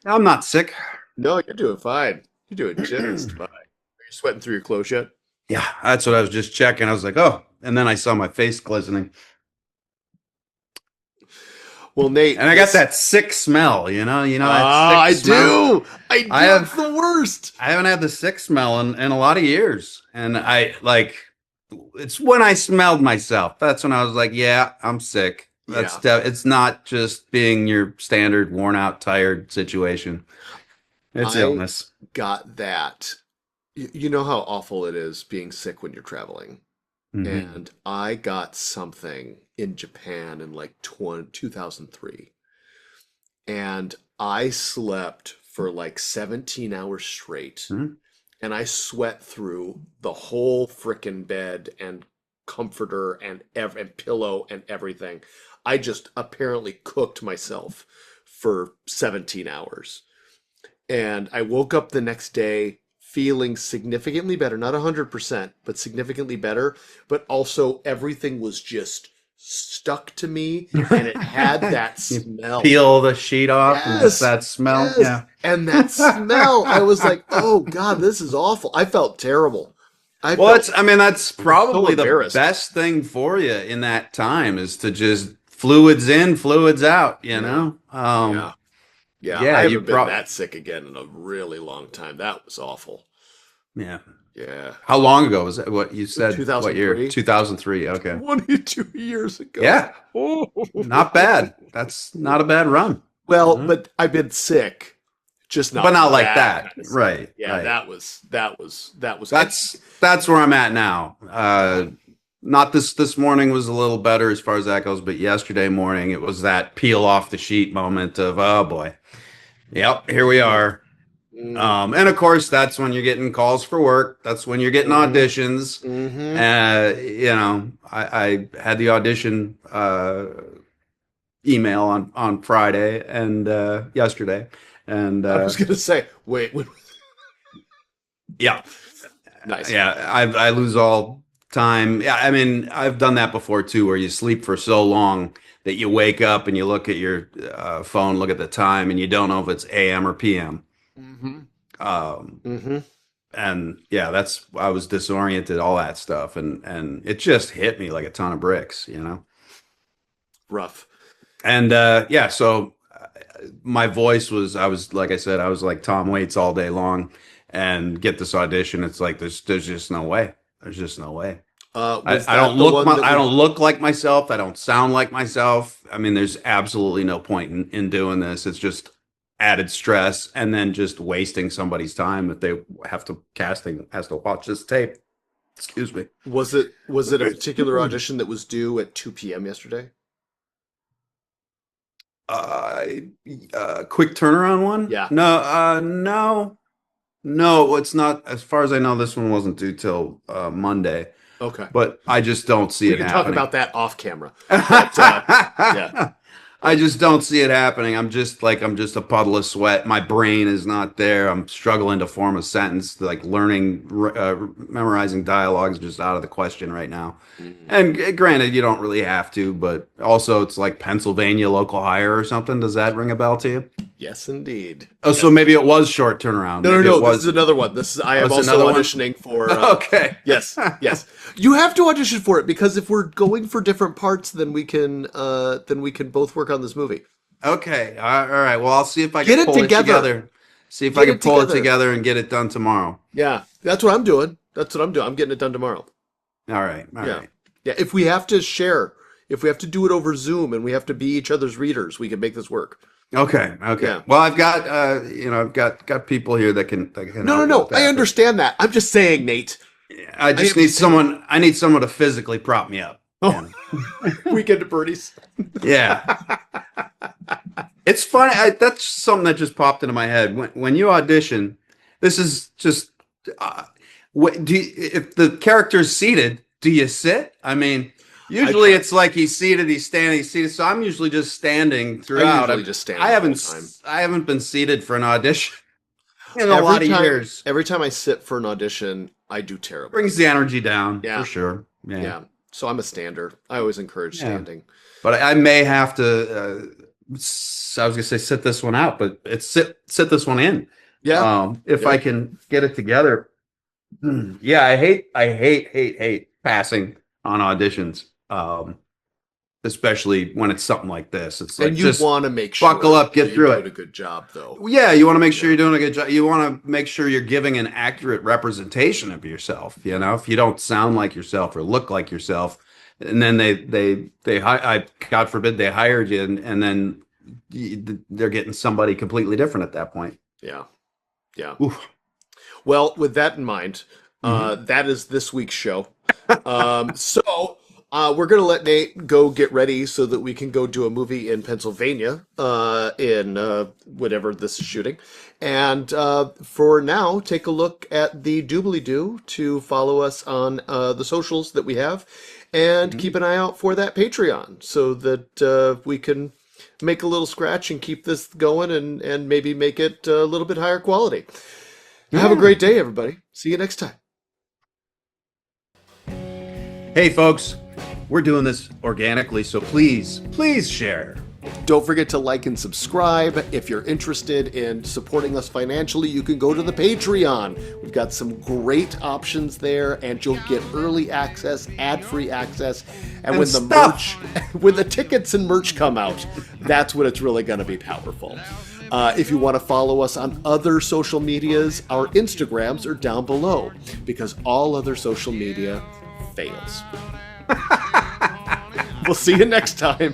I'm not sick. No, you're doing fine. You're doing just fine. Are you sweating through your clothes yet? Yeah, that's what I was just checking. I was like, oh, and then I saw my face glistening. Well, Nate, And I got this that sick smell, that sick I smell. do. I I do. It's have the worst. I haven't had the sick smell in a lot of years. And I like it's when I smelled myself. That's when I was like, yeah, I'm sick. Yeah. It's not just being your standard worn out, tired situation. It's I illness. got that. You know how awful it is being sick when you're traveling. Hmm. And I got something in Japan in like 2003. And I slept for like 17 hours straight. Hmm. And I sweat through the whole frickin' bed and comforter and pillow and everything. I just apparently cooked myself for 17 hours. And I woke up the next day feeling significantly better, not 100%, but significantly better. But also, everything was just stuck to me and it had that You smell. peel the sheet off and just Yes, that smell. yes. Yeah. And that smell, I was like, oh God, this is awful. I felt terrible. I Well, felt I mean, that's so probably the embarrassed. best thing for you in that time is to just fluids in, fluids out, Yeah, yeah, yeah. Yeah, I you haven't been probably, that sick again in a really long time. That was awful. yeah. Yeah. How long ago was that? What you said? What year? 2003, 2003. Okay. 22 years ago. Yeah. Not bad. That's not a bad run. Well, Mhm. but I've been sick, just But not not like that that. kind of sick. Right. Yeah, Right. and That's where I'm at now. Not this morning was a little better as far as that goes, but yesterday morning it was that peel off the sheet moment of, oh boy. Yep, here we are. mm, And of course, that's when you're getting calls for work. That's when you're getting mhm, auditions. mhm. I had the audition email on Friday and yesterday, and I was gonna say, wait, yeah, nice. yeah, I lose all time. Yeah, I mean, I've done that before too, where you sleep for so long that you wake up and you look at your phone, look at the time, and you don't know if it's AM or PM. Hmm. Um, Hmm. and yeah, that's I was disoriented, all that stuff, and it just hit me like a ton of bricks. Rough. And yeah, so my voice was I was like I said, I was like Tom Waits all day long, and get this audition. It's like there's just no way. There's just no way. Was that the one that I was? don't look like myself. I don't sound like myself. I mean, there's absolutely no point in doing this. It's just added stress and then just wasting somebody's time if they have to casting has to watch this tape. Excuse me. Was it a particular audition that was due at 2 p.m. yesterday? Uh, Quick turnaround one? Yeah. No, no, it's not. As far as I know, this one wasn't due till Monday, Okay. but I just don't see We it can talk happening. about that off camera. But yeah, I just don't see it happening. I'm just a puddle of sweat. My brain is not there. I'm struggling to form a sentence. Like memorizing dialogue is just out of the question right now. Mhm. And granted, you don't really have to, but also it's like Pennsylvania local hire or something. Does that ring a bell to you? Yes, indeed. Oh, so maybe it was short turnaround. No, no, Maybe no. it This is was. another one. This is I Oh, am it's also another one? auditioning for. Okay. Yes, yes. You have to audition for it because if we're going for different parts, then we can both work on this movie. Okay. All right. Well, I'll see if I Get can it pull it together. together. See if I Get can it pull it together. together and get it done tomorrow. Yeah, that's what I'm doing. That's what I'm doing. I'm getting it done tomorrow. All right. All Yeah, right. yeah. If we have to share, if we have to do it over Zoom, and we have to be each other's readers, we can make this work. Okay. Okay. Yeah. Well, I've got I've got people here that can No, no, help no. with I that. understand that. I'm just saying, Nate. I just am need saying- someone. I need someone to physically prop me up. Oh, weekend at Bernie's. Yeah. It's funny. That's something that just popped into my head when you audition. This is just. Uh, If the character's seated, do you sit? I mean, usually try. it's like he's seated, he's standing, he's seated. So I'm usually just standing I throughout. usually just stand I the whole haven't time. I haven't been seated for an audition in a lot of years. Every time I sit for an audition, I do terrible. Brings the energy down Yeah. for sure. Yeah. Yeah. So I'm a stander. I always encourage Yeah. standing. But I may have to. I was gonna say sit this one out, but it's sit this one in. Yeah. If Yeah. I can get it together. Yeah, I hate passing on auditions. Especially when it's something like this. It's like And you just want to make sure buckle up, get that through you're it. doing a good job, though. Yeah, you want to make sure you're doing a good job. You want to make sure you're giving an accurate representation of yourself. You know, if you don't sound like yourself or look like yourself, and then God forbid they hired you, and then they're getting somebody completely different at that point. Yeah. Yeah. Oof. Well, with that in mind, that is this week's show. So we're going to let Nate go get ready so that we can go do a movie in Pennsylvania in whatever this is shooting. And for now, take a look at the doobly-doo to follow us on the socials that we have. And keep an eye out for that Patreon so that we can make a little scratch and keep this going and maybe make it a little bit higher quality. Have a great day, everybody. See you next time. Hey, folks, we're doing this organically, so please share. Don't forget to like and subscribe. If you're interested in supporting us financially, you can go to the Patreon. We've got some great options there, and you'll get early access, ad-free access. And when the stuff. when the tickets and merch come out, that's when it's really going to be powerful. If you want to follow us on other social medias, our Instagrams are down below because all other social media fails. We'll see you next time.